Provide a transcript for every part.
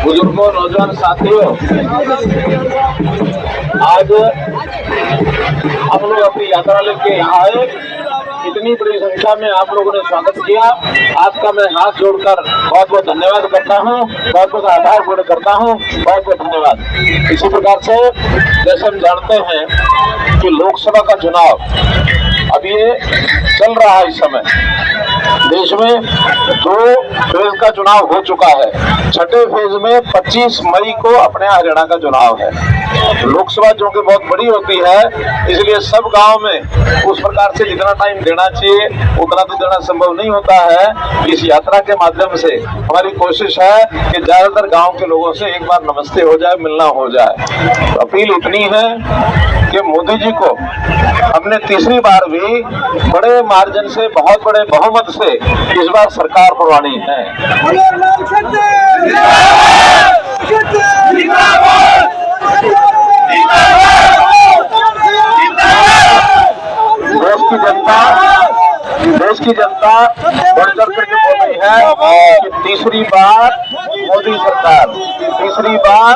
बुजुर्गों, नौजवान साथियों, आज हम लोग अपनी यात्रा लेके यहाँ आए। इतनी बड़ी संख्या में आप लोगों ने स्वागत किया। आपका मैं हाथ जोड़कर बहुत बहुत धन्यवाद करता हूँ, बहुत बहुत आभार व्यक्त करता हूँ, बहुत बहुत धन्यवाद। इसी प्रकार से जैसे हम जानते हैं कि लोकसभा का चुनाव अब ये चल रहा है। इस समय देश में 2 फेज का चुनाव हो चुका है। छठे फेज में 25 मई को अपने हरियाणा का चुनाव है। लोकसभा जो कि बहुत बड़ी होती है, इसलिए सब गांव में उस प्रकार से जितना टाइम देना चाहिए उतना तो देना संभव नहीं होता है। इस यात्रा के माध्यम से हमारी कोशिश है कि ज्यादातर गांव के लोगों से एक बार नमस्ते हो जाए, मिलना हो जाए। तो अपील इतनी है कि मोदी जी को हमने तीसरी बार भी बड़े मार्जिन से, बहुत बड़े बहुमत से इस बार सरकार बनवानी है। देश की जनता बढ़ चढ़ करके बोल रही है कि तीसरी बार मोदी सरकार, तीसरी बार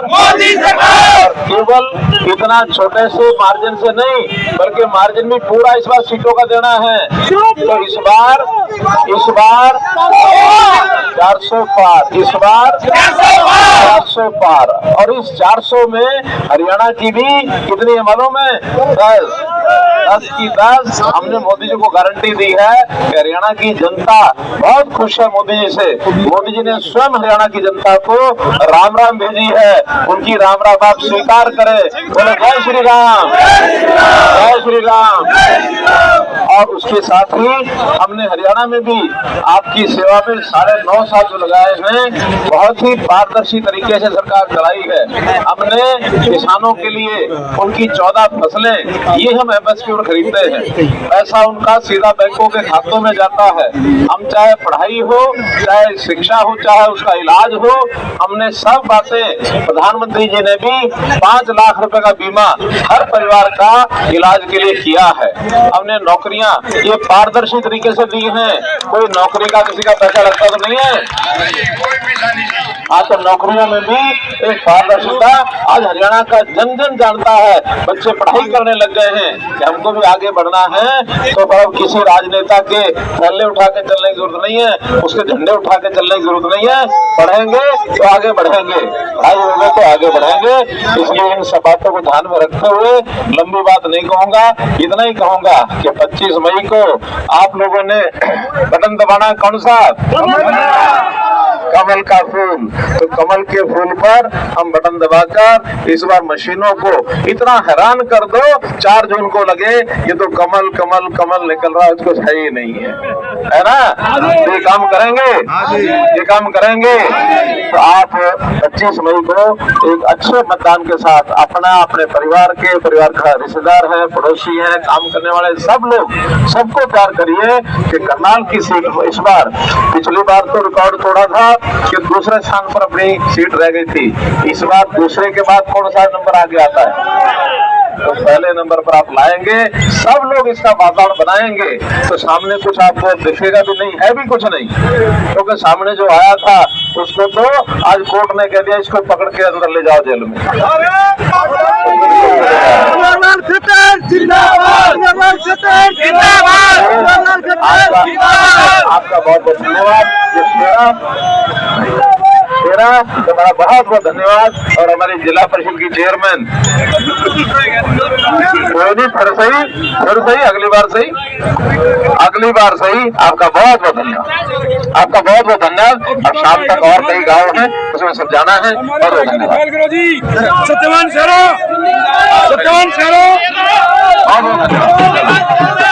मोदी सरकार। केवल इतना छोटे से मार्जिन से नहीं, बल्कि मार्जिन भी पूरा इस बार सीटों का देना है। तो इस बार 400 पार, इस बार 400 पार। और इस 400 में हरियाणा की भी कितनी मालूम है? 10 की 10 हमने मोदी जी को गारंटी दी है कि हरियाणा की जनता बहुत खुश है मोदी जी से। मोदी जी ने स्वयं हरियाणा की जनता को राम राम भेजी है। उनकी राम राम आप स्वीकार करें। बोले जय श्री राम, जय श्री राम। और उसके साथ ही हमने हरियाणा में भी आपकी सेवा में 9.5 साल जो लगाए हैं, बहुत ही पारदर्शी तरीके से सरकार चलाई है। हमने किसानों के लिए उनकी 14 फसलें, ये हम MSP जीवन खरीदते हैं, पैसा उनका सीधा बैंकों के खातों में जाता है। हम चाहे पढ़ाई हो, चाहे शिक्षा हो, चाहे उसका इलाज हो, हमने सब बातें, प्रधानमंत्री जी ने भी 5 लाख रुपए का बीमा हर परिवार का इलाज के लिए किया है। हमने नौकरियां ये पारदर्शी तरीके से दी हैं, कोई नौकरी का किसी का पैसा लगता तो नहीं है। आज तो नौकरियों में भी एक पारदर्शिता आज हरियाणा का जन जन जानता है। बच्चे पढ़ाई करने लग गए हैं कि हमको भी आगे बढ़ना है, तो अब किसी राजनेता के थैले उठा के चलने की जरूरत नहीं है, उसके झंडे उठा के चलने की जरूरत नहीं है। पढ़ेंगे तो आगे बढ़ेंगे, पढ़ाई होगा तो आगे बढ़ेंगे। इसलिए इन सब बातों को ध्यान में रखते हुए लंबी बात नहीं कहूंगा, इतना ही कहूंगा कि 25 मई को आप लोगों ने बटन दबाना कौन सा? कमल का फूल। तो कमल के फूल पर हम बटन दबाकर इस बार मशीनों को इतना हैरान कर दो, 4 जून को लगे ये तो कमल कमल कमल निकल रहा है, उसको सही नहीं है ना? ये काम करेंगे, ये काम करेंगे। तो आप 25 मई को एक अच्छे मतदान के साथ अपना, अपने परिवार के, परिवार का रिश्तेदार है, पड़ोसी है, काम करने वाले सब लोग, सबको प्यार करिए कि करनाल की सीट इस बार, पिछली बार तो रिकॉर्ड तोड़ा था कि दूसरे स्थान पर अपनी सीट रह गई थी। इस बार दूसरे के बाद कौन सा नंबर आगे आता है? तो पहले नंबर पर आप लाएंगे, सब लोग इसका वातावरण बनाएंगे, तो सामने कुछ आपको दिखेगा भी नहीं, है भी कुछ नहीं। क्योंकि तो सामने जो आया था उसको तो आज कोर्ट ने कह दिया इसको पकड़ के अंदर ले जाओ जेल में। आपका बहुत बहुत धन्यवाद। तुम्हारा बहुत बहुत धन्यवाद। और हमारी जिला परिषद की चेयरमैन, फिर सही अगली बार सही। आपका बहुत बहुत धन्यवाद, आपका बहुत बहुत धन्यवाद। अब शाम तक और कई गाँव हैं, उसमें सब जाना है। बहुत बहुत धन्यवाद। सत्यवान शहरों बहुत बहुत धन्यवाद।